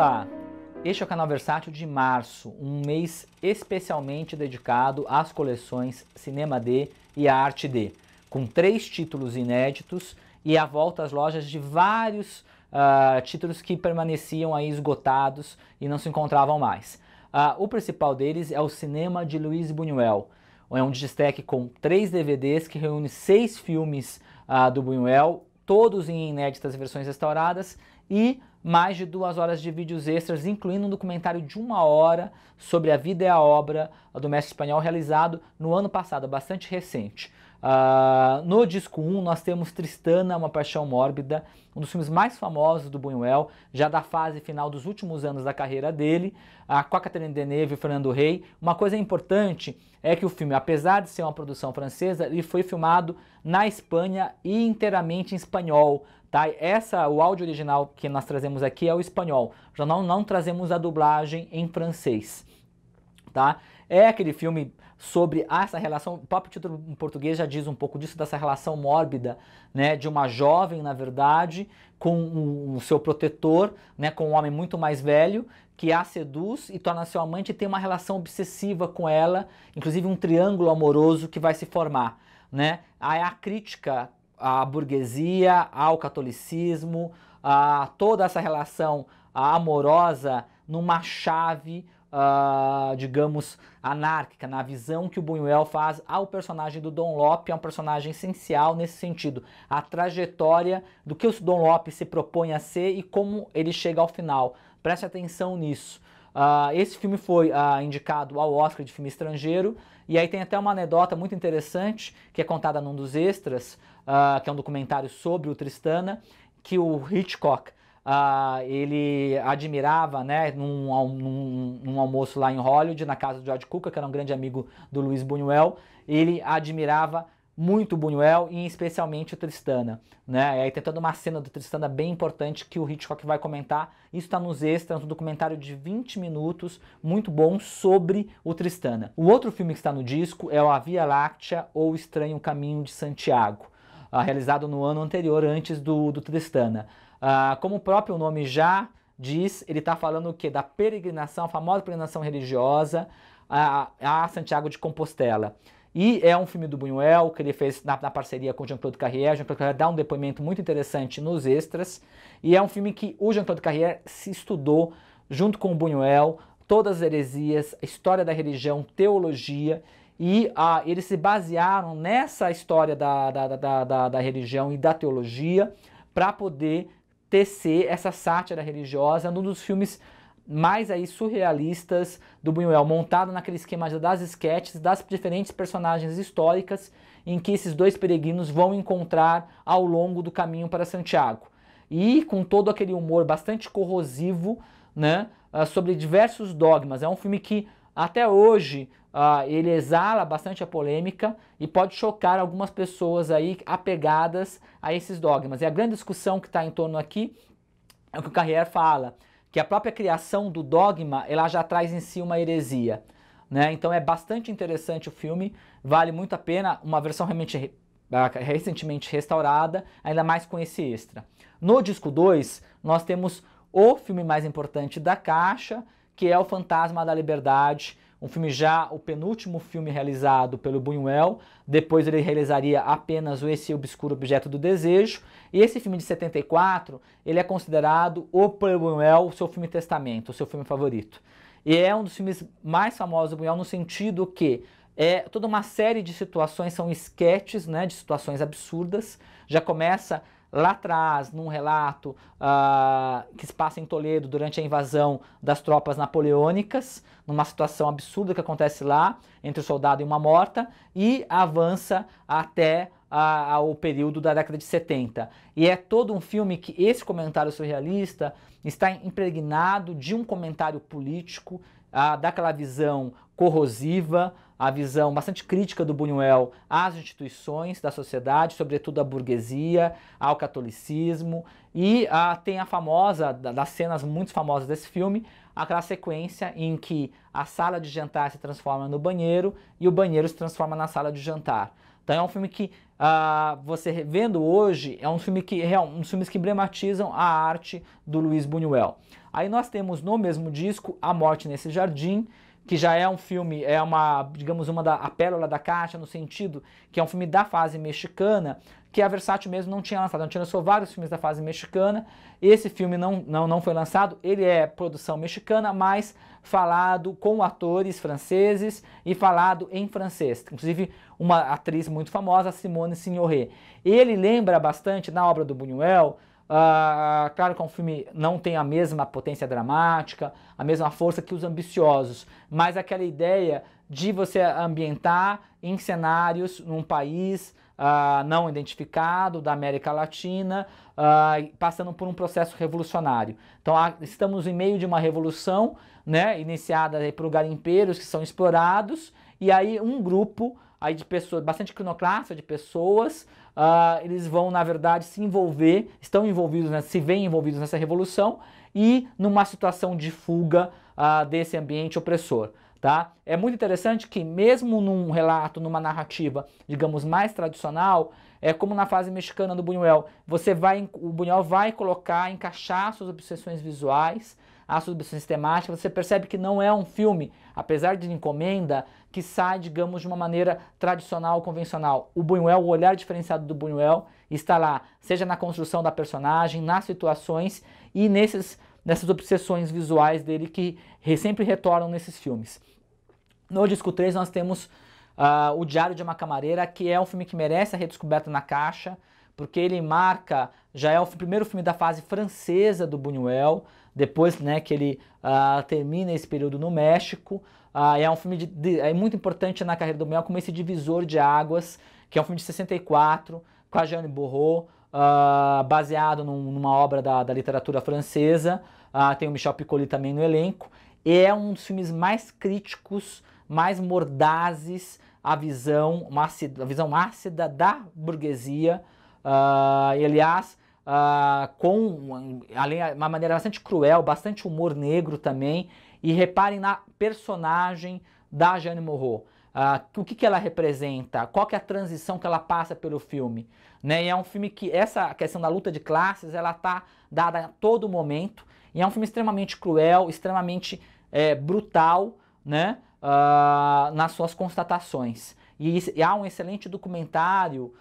Olá, este é o canal Versátil de março, um mês especialmente dedicado às coleções Cinema D e a Arte D, com 3 títulos inéditos e a volta às lojas de vários títulos que permaneciam aí esgotados e não se encontravam mais. O principal deles é o Cinema de Luis Buñuel, é um destaque com 3 DVDs que reúne 6 filmes do Buñuel, todos em inéditas versões restauradas, e mais de 2 horas de vídeos extras, incluindo um documentário de 1 hora sobre a vida e a obra do mestre espanhol, realizado no ano passado, bastante recente. No disco 1 nós temos Tristana, Uma Paixão Mórbida, um dos filmes mais famosos do Buñuel, já da fase final dos últimos anos da carreira dele, com a Catherine Deneuve e Fernando Rey. Uma coisa importante é que o filme, apesar de ser uma produção francesa, ele foi filmado na Espanha e inteiramente em espanhol. Tá? O áudio original que nós trazemos aqui é o espanhol, já não trazemos a dublagem em francês. Tá? É aquele filme sobre essa relação, o próprio título em português já diz um pouco disso, dessa relação mórbida, né, de uma jovem, na verdade, com o seu protetor, né, com um homem muito mais velho, que a seduz e torna seu amante e tem uma relação obsessiva com ela, inclusive um triângulo amoroso que vai se formar. Né? Aí a crítica à burguesia, ao catolicismo, a toda essa relação amorosa numa chave, digamos, anárquica, na visão que o Buñuel faz ao personagem do Don Lope, é um personagem essencial nesse sentido. A trajetória do que o Don Lope se propõe a ser e como ele chega ao final. Preste atenção nisso. Esse filme foi indicado ao Oscar de filme estrangeiro, e aí tem até uma anedota muito interessante, que é contada num dos extras, que é um documentário sobre o Tristana, que o Hitchcock ele admirava, né, num almoço lá em Hollywood, na casa do George Cukor, que era um grande amigo do Luis Buñuel. Ele admirava muito o Buñuel e especialmente o Tristana, né? E aí tem toda uma cena do Tristana bem importante que o Hitchcock vai comentar. Isso está nos extras, um documentário de 20 minutos, muito bom, sobre o Tristana. O outro filme que está no disco é o A Via Láctea ou O Estranho Caminho de Santiago, realizado no ano anterior, antes do Tristana. Como o próprio nome já diz, ele está falando o quê? Da peregrinação, a famosa peregrinação religiosa a Santiago de Compostela. E é um filme do Buñuel que ele fez na parceria com o Jean-Claude Carrière. Jean-Claude Carrière dá um depoimento muito interessante nos extras. E é um filme que o Jean-Claude Carrière se estudou junto com o Buñuel, todas as heresias, a história da religião, teologia. E eles se basearam nessa história da religião e da teologia para poder tecer essa sátira religiosa num dos filmes mais aí surrealistas do Buñuel, montado naquele esquema das esquetes, das diferentes personagens históricas em que esses 2 peregrinos vão encontrar ao longo do caminho para Santiago. E com todo aquele humor bastante corrosivo, né, sobre diversos dogmas. É um filme que até hoje ele exala bastante a polêmica e pode chocar algumas pessoas aí apegadas a esses dogmas. E a grande discussão que está em torno aqui é o que o Carrière fala, que a própria criação do dogma, ela já traz em si uma heresia, né? Então é bastante interessante o filme, vale muito a pena, uma versão realmente recentemente restaurada, ainda mais com esse extra. No disco 2, nós temos o filme mais importante da caixa, que é O Fantasma da Liberdade, um filme já, o penúltimo filme realizado pelo Buñuel. Depois ele realizaria apenas Esse Obscuro Objeto do Desejo. E esse filme de 74, ele é considerado, pelo Buñuel, o seu filme testamento, o seu filme favorito. E é um dos filmes mais famosos do Buñuel no sentido que toda uma série de situações, são esquetes, né, de situações absurdas. Já começa lá atrás, num relato que se passa em Toledo durante a invasão das tropas napoleônicas, numa situação absurda que acontece lá, entre o soldado e uma morta, e avança até o período da década de 70. E é todo um filme que esse comentário surrealista está impregnado de um comentário político, daquela visão corrosiva, a visão bastante crítica do Buñuel às instituições da sociedade, sobretudo à burguesia, ao catolicismo, e tem a famosa, das cenas muito famosas desse filme, aquela sequência em que a sala de jantar se transforma no banheiro e o banheiro se transforma na sala de jantar. Então é um filme que, você vendo hoje, é um filme que, um dos filmes que emblematizam a arte do Luis Buñuel. Aí nós temos no mesmo disco A Morte Nesse Jardim, que já é um filme, é uma, digamos, a pérola da caixa, no sentido que é um filme da fase mexicana, que a Versátil mesmo não tinha lançado. A gente lançou vários filmes da fase mexicana, esse filme não foi lançado, ele é produção mexicana, mas falado com atores franceses e falado em francês. Inclusive uma atriz muito famosa, Simone Signoret. Ele lembra bastante, na obra do Buñuel, claro que é um filme não tem a mesma potência dramática, a mesma força que Os Ambiciosos, mas aquela ideia de você ambientar em cenários num país não identificado da América Latina, passando por um processo revolucionário. Então estamos em meio de uma revolução, né, iniciada por garimpeiros que são explorados, e aí um grupo aí de pessoas, bastante iconoclasta de pessoas, eles vão, na verdade, se envolver, estão envolvidos, né, se veem envolvidos nessa revolução e numa situação de fuga desse ambiente opressor. Tá? É muito interessante que mesmo num relato, numa narrativa, digamos, mais tradicional, como na fase mexicana do Buñuel, o Buñuel vai colocar, encaixar suas obsessões visuais, as suas obsessões temáticas. Você percebe que não é um filme, apesar de encomenda, que sai, digamos, de uma maneira tradicional, convencional. O Buñuel, o olhar diferenciado do Buñuel está lá, seja na construção da personagem, nas situações e nessas obsessões visuais dele que sempre retornam nesses filmes. No disco 3 nós temos O Diário de uma Camareira, que é um filme que merece a redescoberta na caixa, porque ele marca, já é o primeiro filme da fase francesa do Buñuel, depois, né, que ele termina esse período no México. É um filme é muito importante na carreira do Buñuel como esse divisor de águas, que é um filme de 64, com a Jeanne Bourreau, baseado numa obra da literatura francesa. Tem o Michel Piccoli também no elenco. E é um dos filmes mais críticos, mais mordazes, a visão ácida da burguesia, e aliás, com uma maneira bastante cruel, bastante humor negro também. E reparem na personagem da Jeanne Moreau. O que ela representa, qual que é a transição que ela passa pelo filme. Né? E é um filme que essa questão da luta de classes, ela está dada a todo momento. E é um filme extremamente cruel, extremamente brutal, né? Nas suas constatações. E há um excelente documentário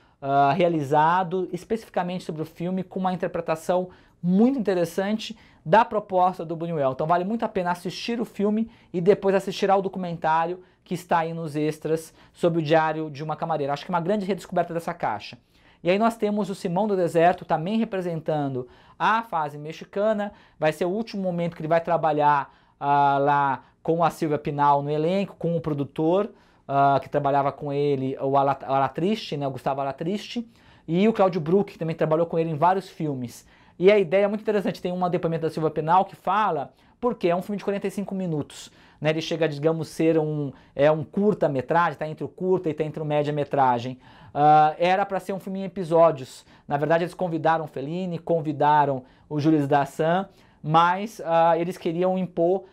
realizado especificamente sobre o filme, com uma interpretação muito interessante da proposta do Buñuel. Então vale muito a pena assistir o filme e depois assistir ao documentário que está aí nos extras sobre o Diário de uma Camareira. Acho que é uma grande redescoberta dessa caixa. E aí nós temos o Simão do Deserto também representando a fase mexicana. Vai ser o último momento que ele vai trabalhar lá com a Silvia Pinal no elenco, com o produtor que trabalhava com ele, o Alatriste, né, o Gustavo Alatriste, e o Cláudio Bruch, que também trabalhou com ele em vários filmes. E a ideia é muito interessante, tem um depoimento da Silvia Pinal que fala, porque é um filme de 45 minutos, né, ele chega, digamos, ser um curta-metragem, está entre o curta e está entre o média-metragem. Era para ser um filme em episódios. Na verdade, eles convidaram o Fellini, convidaram o Jules Dassin, mas eles queriam impor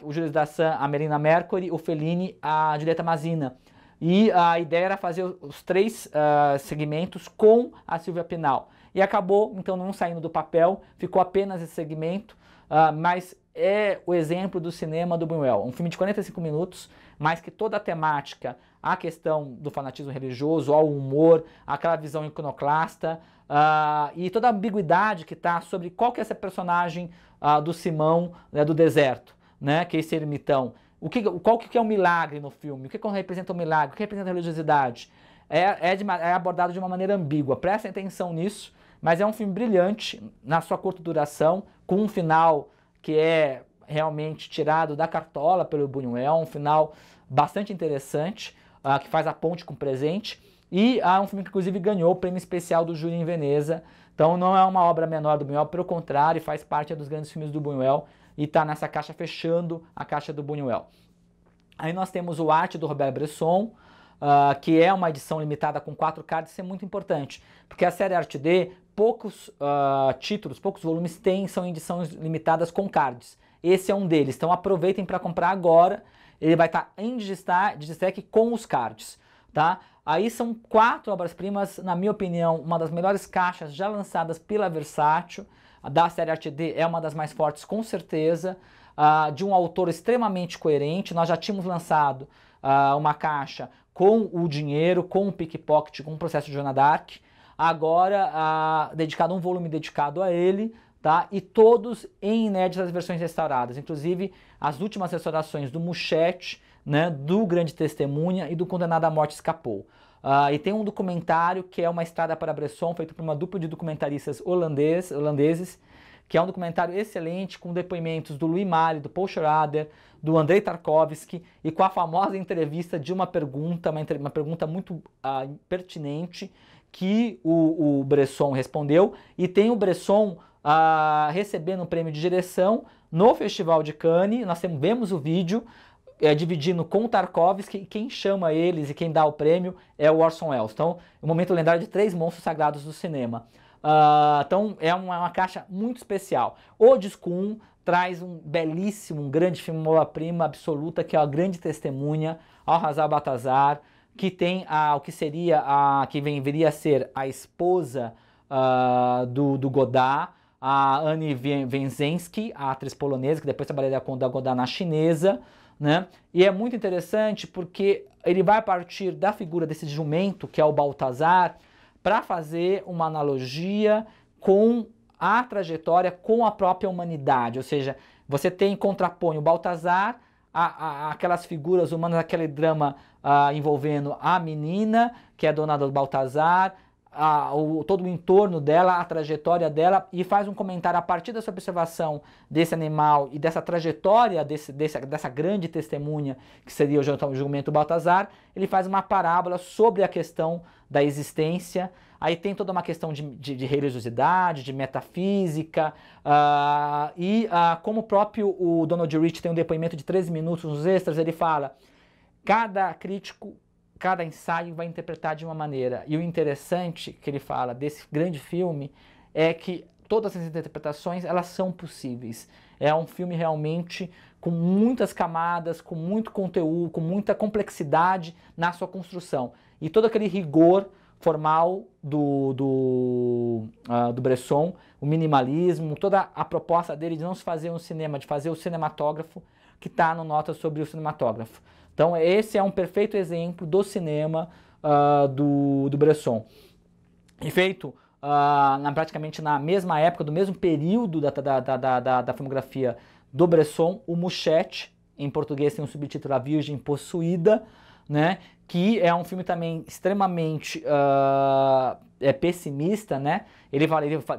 o Jules Dassin, a Melina Mercury, o Fellini, a Giulietta Masina. E a ideia era fazer os 3 segmentos com a Silvia Pinal. E acabou, então, não saindo do papel, ficou apenas esse segmento, mas é o exemplo do cinema do Buñuel. Um filme de 45 minutos, mas que toda a temática, a questão do fanatismo religioso, ao humor, aquela visão iconoclasta, e toda a ambiguidade que está sobre qual que é essa personagem do Simão, né, do deserto, né, que é esse ermitão. Qual que é o milagre no filme? O que representa o milagre? O que representa a religiosidade? É abordado de uma maneira ambígua. Prestem atenção nisso, mas é um filme brilhante na sua curta duração, com um final que é realmente tirado da cartola pelo Buñuel, um final bastante interessante, que faz a ponte com o presente, e é um filme que inclusive ganhou o prêmio especial do júri em Veneza. Então não é uma obra menor do Buñuel, pelo contrário, faz parte dos grandes filmes do Buñuel e está nessa caixa, fechando a caixa do Buñuel. Aí nós temos o Arte do Robert Bresson, que é uma edição limitada com 4 cards. Isso é muito importante, porque a série Arte D, poucos títulos, poucos volumes são edições limitadas com cards. Esse é um deles, então aproveitem para comprar agora. Ele vai estar em Digistack com os cards, tá? Aí são 4 obras-primas, na minha opinião, uma das melhores caixas já lançadas pela Versátil. da série Arte D é uma das mais fortes com certeza, de um autor extremamente coerente. Nós já tínhamos lançado uma caixa com o Dinheiro, com o Pickpocket, com o Processo de Joana d'Arc, agora um volume dedicado a ele, tá? E todos em inéditas versões restauradas, inclusive as últimas restaurações do Muschette, né, do Grande Testemunha e do Condenado à Morte Escapou. E tem um documentário que é Uma Estrada para Bresson, feito por uma dupla de documentaristas holandeses, que é um documentário excelente, com depoimentos do Louis Malle, do Paul Schrader, do Andrei Tarkovsky, e com a famosa entrevista de uma pergunta muito pertinente, que o Bresson respondeu, e tem o Bresson recebendo um prêmio de direção no Festival de Cannes. Nós vemos o vídeo, dividindo com o Tarkovsky, e quem chama eles e quem dá o prêmio é o Orson Welles. Então, o momento lendário de 3 monstros sagrados do cinema. Então, é uma caixa muito especial. O disco 1 traz um belíssimo, um grande filme, uma obra-prima absoluta, que é A Grande Testemunha, Alcazar Baltazar, que tem o que seria, que viria a ser a esposa do Godard, a Annie Więczenski, a atriz polonesa, que depois trabalharia com o Godard na chinesa, né? E é muito interessante porque ele vai partir da figura desse jumento, que é o Baltazar, para fazer uma analogia com a trajetória, com a própria humanidade. Ou seja, você contrapõe o Baltazar, aquelas figuras humanas, aquele drama envolvendo a menina, que é a dona do Baltazar, todo o entorno dela, a trajetória dela, e faz um comentário a partir dessa observação desse animal e dessa trajetória dessa grande testemunha, que seria o jumento Baltazar. Ele faz uma parábola sobre a questão da existência. Aí tem toda uma questão de religiosidade, de metafísica, como o próprio Donald Rich tem um depoimento de 13 minutos nos extras, ele fala: cada crítico, cada ensaio vai interpretar de uma maneira. E o interessante que ele fala desse grande filme é que todas as interpretações, elas são possíveis. É um filme realmente com muitas camadas, com muito conteúdo, com muita complexidade na sua construção. E todo aquele rigor formal do Bresson, o minimalismo, toda a proposta dele de não se fazer um cinema, de fazer o cinematógrafo, que está no Notas sobre o Cinematógrafo. Então esse é um perfeito exemplo do cinema do Bresson. E feito praticamente na mesma época, do mesmo período da filmografia do Bresson, o Muschette, em português tem um subtítulo A Virgem Possuída, né, que é um filme também extremamente pessimista, né?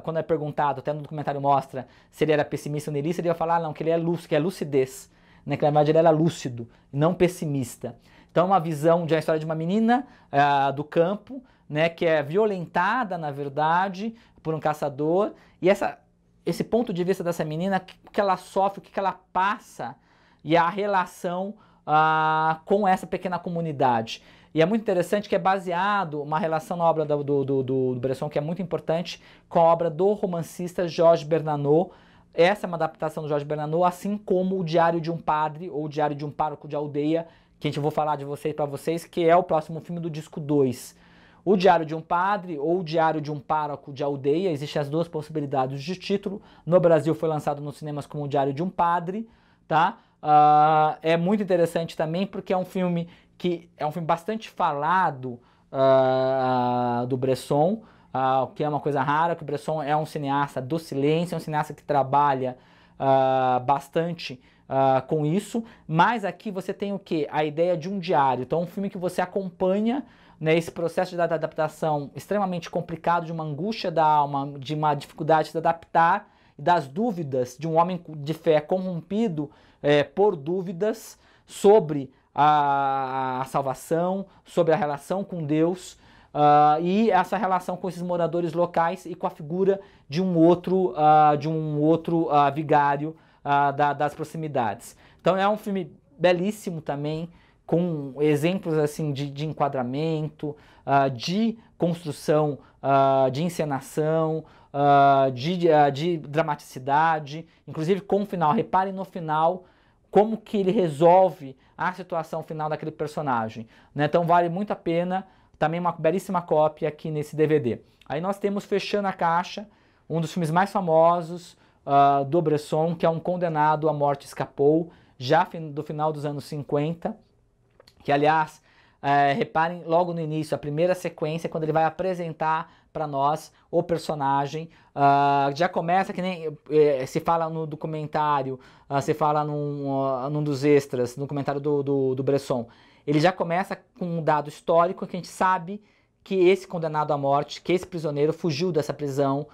Quando é perguntado, até no documentário mostra se ele era pessimista ou niilista, ele ia falar não, que ele é lúcido, que é lucidez, né? Que na verdade ele era lúcido, não pessimista. Então uma visão de uma história de uma menina do campo, né, que é violentada, na verdade, por um caçador, e esse ponto de vista dessa menina, o que ela sofre, o que ela passa, e a relação com essa pequena comunidade. E é muito interessante que é baseado uma relação na obra do Bresson, que é muito importante, com a obra do romancista Georges Bernanos. Essa é uma adaptação do Georges Bernanos, assim como o Diário de um Padre, ou o Diário de um Pároco de Aldeia, que a gente vou falar para vocês, que é o próximo filme do disco 2. O Diário de um Padre ou o Diário de um Pároco de Aldeia, existem as duas possibilidades de título. No Brasil foi lançado nos cinemas como o Diário de um Padre, tá? É muito interessante também porque é um filme bastante falado do Bresson, que é uma coisa rara, que o Bresson é um cineasta do silêncio, é um cineasta que trabalha bastante com isso, mas aqui você tem o quê? A ideia de um diário. Então é um filme que você acompanha, né, esse processo de adaptação extremamente complicado, de uma angústia da alma, de uma dificuldade de se adaptar, e das dúvidas de um homem de fé corrompido por dúvidas sobre a salvação, sobre a relação com Deus, e essa relação com esses moradores locais e com a figura de um outro vigário das proximidades. Então é um filme belíssimo também, com exemplos assim de enquadramento, de construção, de encenação, de dramaticidade, inclusive com o final. Reparem no final como que ele resolve a situação final daquele personagem, né? Então vale muito a pena, também uma belíssima cópia aqui nesse DVD. Aí nós temos, fechando a caixa, um dos filmes mais famosos do Bresson, que é Um Condenado à Morte Escapou, já do final dos anos 50, que aliás, reparem logo no início, a primeira sequência, quando ele vai apresentar para nós o personagem, já começa que nem se fala no documentário, se fala num dos extras, no comentário do Bresson, ele já começa com um dado histórico que a gente sabe que esse condenado à morte, que esse prisioneiro fugiu dessa prisão,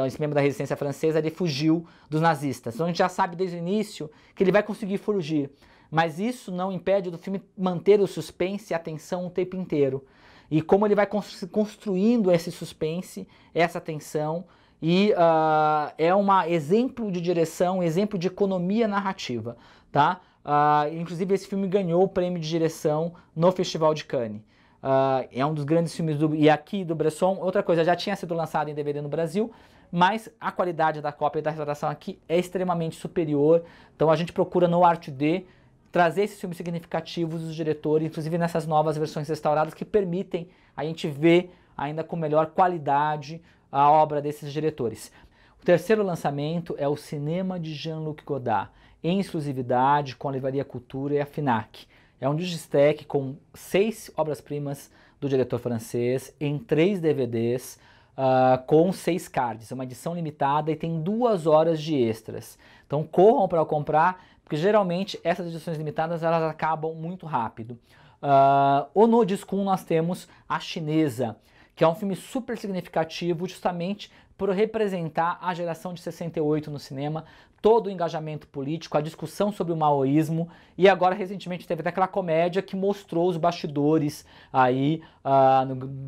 esse membro da resistência francesa, ele fugiu dos nazistas. Então a gente já sabe desde o início que ele vai conseguir fugir. Mas isso não impede do filme manter o suspense e a tensão o tempo inteiro. E como ele vai construindo esse suspense, essa tensão, e é um exemplo de direção, exemplo de economia narrativa, tá? Inclusive esse filme ganhou o prêmio de direção no Festival de Cannes. É um dos grandes filmes do Bresson. Outra coisa, já tinha sido lançado em DVD no Brasil, mas a qualidade da cópia e da restauração aqui é extremamente superior. Então a gente procura no ArtD trazer esses filmes significativos dos diretores, inclusive nessas novas versões restauradas que permitem a gente ver ainda com melhor qualidade a obra desses diretores. O terceiro lançamento é o Cinema de Jean-Luc Godard, em exclusividade com a Livraria Cultura e a FNAC. É um destaque com 6 obras-primas do diretor francês em 3 DVDs, com 6 cards. É uma edição limitada e tem 2 horas de extras. Então corram para comprar, porque geralmente essas edições limitadas elas acabam muito rápido. No disco 1 nós temos A Chinesa, que é um filme super significativo justamente por representar a geração de 68 no cinema, todo o engajamento político, a discussão sobre o maoísmo, e agora recentemente teve até aquela comédia que mostrou os bastidores aí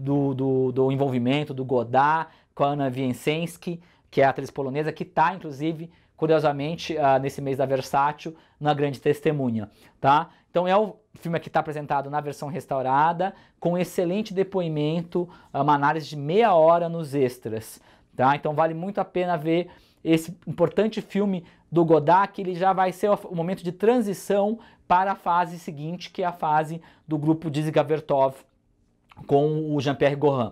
do envolvimento do Godard com a Anna Wieniawski, que é a atriz polonesa, que está inclusive, curiosamente, nesse mês da Versátil, na Grande Testemunha, tá? Então é o filme que está apresentado na versão restaurada, com excelente depoimento, uma análise de meia hora nos extras, tá? Então vale muito a pena ver esse importante filme do Godard, que ele já vai ser o momento de transição para a fase seguinte, que é a fase do grupo Dziga Vertov com o Jean-Pierre Gorin.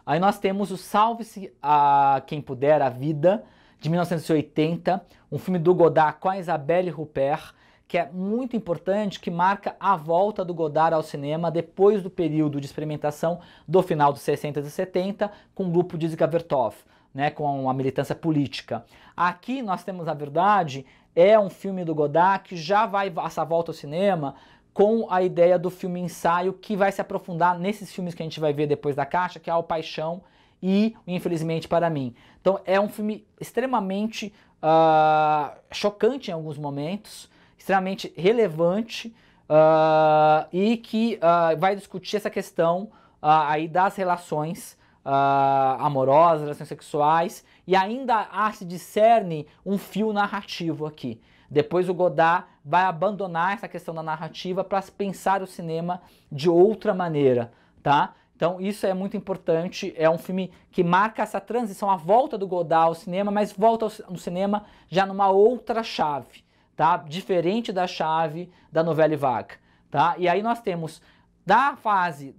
Aí nós temos o Salve-se a Quem Puder, a Vida, de 1980, um filme do Godard com a Isabelle Huppert, que é muito importante, que marca a volta do Godard ao cinema depois do período de experimentação do final dos 60 e 70 com o grupo Dziga Vertov, né, com a militância política. Aqui nós temos, na verdade, é um filme do Godard que já vai essa volta ao cinema com a ideia do filme ensaio, que vai se aprofundar nesses filmes que a gente vai ver depois da caixa, que é O Paixão e o Infelizmente para Mim. Então é um filme extremamente chocante em alguns momentos, extremamente relevante e que vai discutir essa questão aí das relações amorosas, relações sexuais, e ainda se discerne um fio narrativo aqui. Depois o Godard vai abandonar essa questão da narrativa para pensar o cinema de outra maneira, tá? Então isso é muito importante, é um filme que marca essa transição, a volta do Godard ao cinema, mas volta no cinema já numa outra chave, tá? Diferente da chave da Nouvelle Vague, tá? E aí nós temos da fase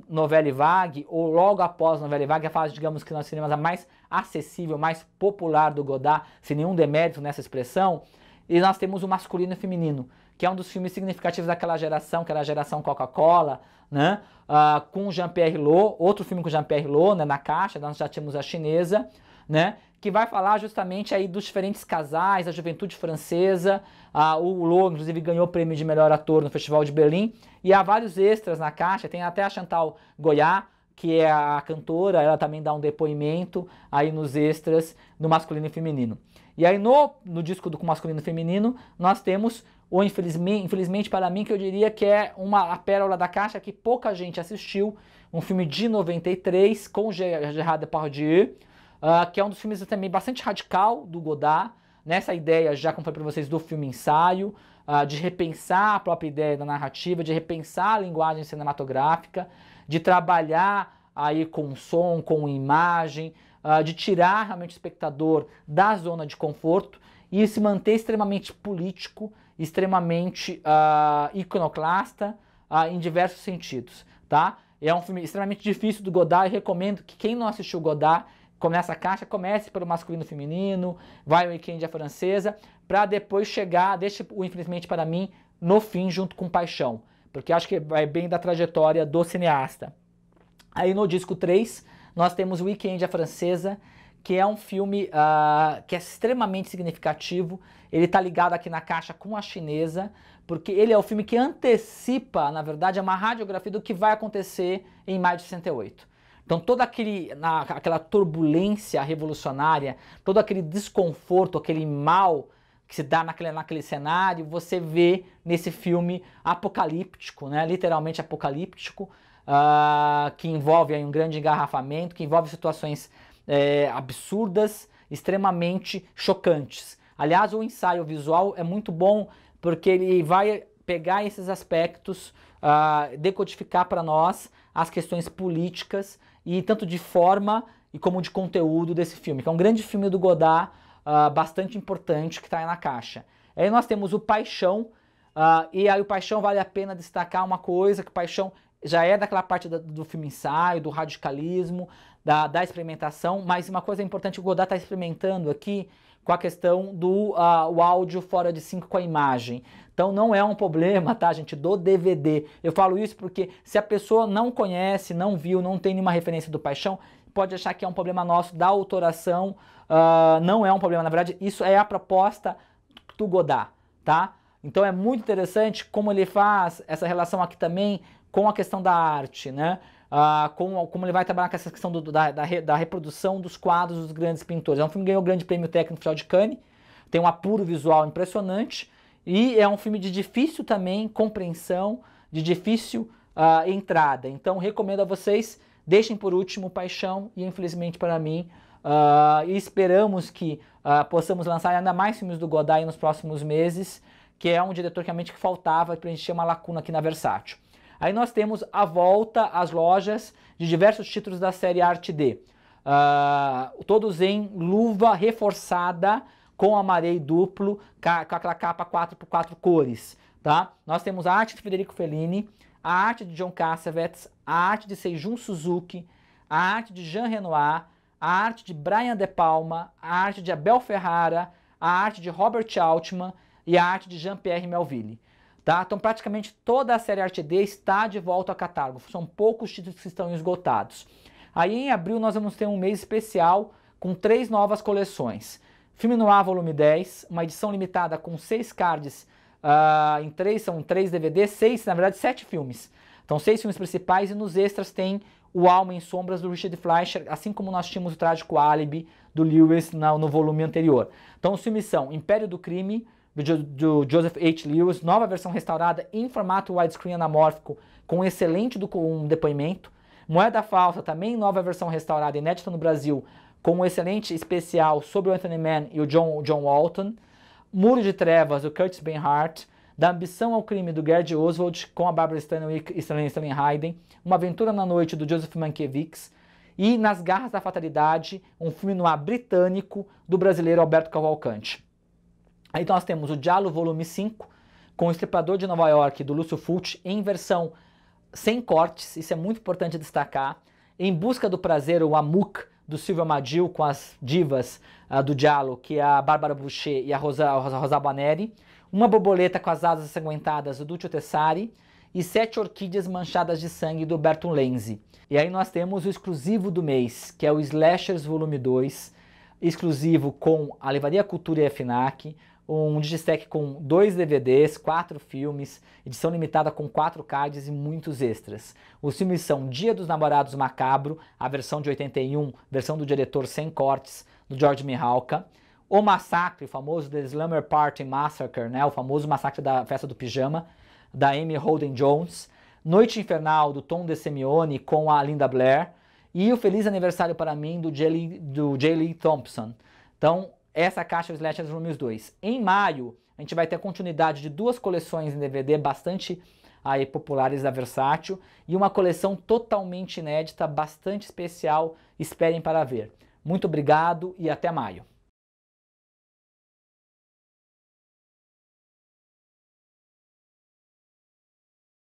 Nouvelle Vague, ou logo após Nouvelle Vague, a fase, digamos que nos cinemas a mais acessível, mais popular do Godard, sem nenhum demérito nessa expressão, e nós temos o Masculino e o Feminino, que é um dos filmes significativos daquela geração, que era a geração Coca-Cola, né? Com Jean-Pierre Léaud, outro filme com Jean-Pierre Léaud, né, na caixa, nós já tínhamos A Chinesa, né? Que vai falar justamente aí dos diferentes casais, da juventude francesa. O Léaud, inclusive, ganhou o prêmio de melhor ator no Festival de Berlim, e há vários extras na caixa, tem até a Chantal Goya, que é a cantora, ela também dá um depoimento aí nos extras do Masculino e Feminino. E aí no disco do Masculino e Feminino, nós temos o Infelizmente para Mim, que eu diria que é a pérola da caixa que pouca gente assistiu, um filme de 93 com Gerard Depardieu, que é um dos filmes também bastante radical do Godard, nessa ideia, já como foi para vocês, do filme ensaio, de repensar a própria ideia da narrativa, de repensar a linguagem cinematográfica, de trabalhar aí com som, com imagem, de tirar realmente o espectador da zona de conforto e se manter extremamente político, extremamente iconoclasta em diversos sentidos, tá? É um filme extremamente difícil do Godard e recomendo que quem não assistiu Godard começa a caixa, comece pelo masculino e feminino, vai o Weekend a francesa, para depois chegar, deixa o Infelizmente para Mim, no fim, junto com Paixão, porque acho que vai bem da trajetória do cineasta. Aí no disco 3, nós temos o Weekend a francesa, que é um filme que é extremamente significativo. Ele está ligado aqui na caixa com a chinesa, porque ele é o filme que antecipa, na verdade, é uma radiografia do que vai acontecer em maio de 68. Então toda aquela turbulência revolucionária, todo aquele desconforto, aquele mal que se dá naquele cenário, você vê nesse filme apocalíptico, né? Literalmente apocalíptico, que envolve aí um grande engarrafamento, que envolve situações absurdas, extremamente chocantes. Aliás, o ensaio visual é muito bom porque ele vai pegar esses aspectos, decodificar para nós as questões políticas e tanto de forma e como de conteúdo desse filme, que é um grande filme do Godard, bastante importante, que está aí na caixa. Aí nós temos o Paixão, e aí o Paixão vale a pena destacar uma coisa, que o Paixão já é daquela parte do filme ensaio, do radicalismo, da experimentação, mas uma coisa importante, o Godard está experimentando aqui com a questão do o áudio fora de sync com a imagem. Então não é um problema, tá, gente, do DVD. Eu falo isso porque se a pessoa não conhece, não viu, não tem nenhuma referência do Paixão, pode achar que é um problema nosso da autoração. Não é um problema, na verdade, isso é a proposta do Godard, tá? Então é muito interessante como ele faz essa relação aqui também com a questão da arte, né? Como ele vai trabalhar com essa questão da reprodução dos quadros dos grandes pintores. É um filme que ganhou o grande prêmio técnico no Festival de Cannes, tem um apuro visual impressionante e é um filme de difícil também compreensão, de difícil entrada. Então recomendo a vocês, deixem por último Paixão e Infelizmente para Mim, e esperamos que possamos lançar ainda mais filmes do Godard nos próximos meses, que é um diretor que realmente faltava para preencher uma lacuna aqui na Versátil. Aí nós temos a volta às lojas de diversos títulos da série Arte D. Todos em luva reforçada com amarelo duplo, com aquela capa 4x4 cores. Tá? Nós temos a arte de Federico Fellini, a arte de John Cassavetes, a arte de Seijun Suzuki, a arte de Jean Renoir, a arte de Brian De Palma, a arte de Abel Ferrara, a arte de Robert Altman e a arte de Jean-Pierre Melville. Tá? Então praticamente toda a série Arte D está de volta ao catálogo, são poucos títulos que estão esgotados. Aí em abril nós vamos ter um mês especial com 3 novas coleções. Filme Noir Volume 10, uma edição limitada com 6 cards, são 3 DVDs, 6, na verdade 7 filmes. Então 6 filmes principais e nos extras tem o Alma em Sombras do Richard Fleischer, assim como nós tínhamos o Trágico Álibi do Lewis no volume anterior. Então os filmes são Império do Crime, do Joseph H. Lewis, nova versão restaurada em formato widescreen anamórfico, com excelente depoimento. Moeda Falsa, também nova versão restaurada, inédita no Brasil, com um excelente especial sobre o Anthony Mann e o John Walton. Muro de Trevas, do Curtis Benhart. Da Ambição ao Crime, do Gerd Oswald, com a Barbara Stanwyck e Sterling Hayden. Uma Aventura na Noite, do Joseph Mankiewicz. E Nas Garras da Fatalidade, um filme noir britânico do brasileiro Alberto Cavalcante. Aí nós temos o Giallo Volume 5, com o Estripador de Nova York, do Lúcio Fulci, em versão sem cortes, isso é muito importante destacar. Em Busca do Prazer, o Amok, do Silvio Amadil, com as divas do Giallo, que é a Bárbara Boucher e a Rosa Baneri. Uma Borboleta com as Asas Ensanguentadas, do Duccio Tessari. E 7 Orquídeas Manchadas de Sangue, do Berton Lenzi. E aí nós temos o exclusivo do mês, que é o Slashers Volume 2, exclusivo com a Livraria Cultura e a FNAC, um digistack com 2 DVDs, 4 filmes, edição limitada com 4 cards e muitos extras. Os filmes são Dia dos Namorados Macabro, a versão de 81, versão do diretor sem cortes, do George Mihalka. O Massacre, o famoso The Slumber Party Massacre, né, o famoso massacre da festa do pijama, da Amy Holden Jones. Noite Infernal, do Tom DeSemione, com a Linda Blair. E o Feliz Aniversário para Mim, do J. Lee Thompson. Então, essa caixa é o Slashers Volumes 2. Em maio, a gente vai ter a continuidade de 2 coleções em DVD bastante populares da Versátil e uma coleção totalmente inédita, bastante especial. Esperem para ver. Muito obrigado e até maio.